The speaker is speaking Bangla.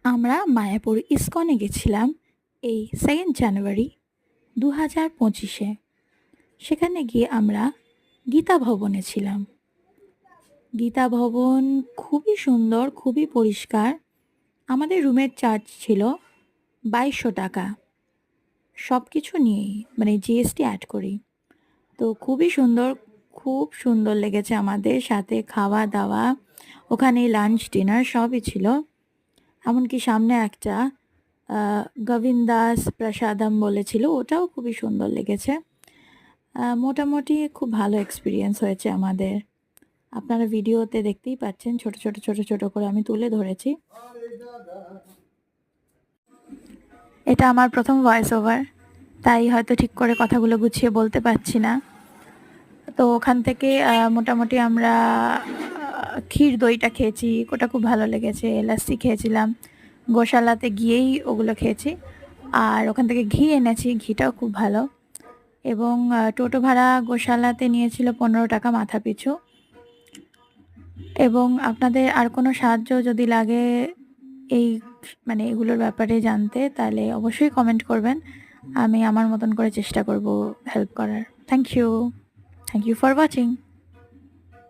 আমরা মায়াপুর ইসকনে গেছিলাম এই 2nd জানুয়ারি 2025-এ। সেখানে গিয়ে আমরা গীতা ভবনে ছিলাম। গীতা ভবন খুবই সুন্দর, খুবই পরিষ্কার। আমাদের রুমের চার্জ ছিল 2200 টাকা, সব কিছু নিয়েই, মানে জিএসটি অ্যাড করি। তো খুবই সুন্দর, খুব সুন্দর লেগেছে আমাদের। সাথে খাওয়া দাওয়া, ওখানে লাঞ্চ ডিনার সবই ছিল। এমনকি সামনে একটা গোবিন্দাস প্রসাদম বলেছিল, ওটাও খুবই সুন্দর লেগেছে। মোটামুটি খুব ভালো এক্সপিরিয়েন্স হয়েছে আমাদের। আপনারা ভিডিওতে দেখতেই পাচ্ছেন, ছোট ছোট ছোট ছোট করে আমি তুলে ধরেছি। এটা আমার প্রথম ভয়েস ওভার, তাই হয়তো ঠিক করে কথাগুলো গুছিয়ে বলতে পারছি না। তো ওখান থেকে মোটামুটি আমরা ক্ষীর দইটা খেয়েছি, ওটা খুব ভালো লেগেছে। লাস্সি খেয়েছিলাম, গোশালাতে গিয়েই ওগুলো খেয়েছি। আর ওখান থেকে ঘি এনেছি, ঘিটাও খুব ভালো। এবং টোটো ভাড়া গোশালাতে নিয়েছিল 15 টাকা মাথা পিছু। এবং আপনাদের আর কোনো সাহায্য যদি লাগে এই মানে এগুলোর ব্যাপারে জানতে, তাহলে অবশ্যই কমেন্ট করবেন। আমি আমার মতন করে চেষ্টা করব হেল্প করার। Thank you for watching.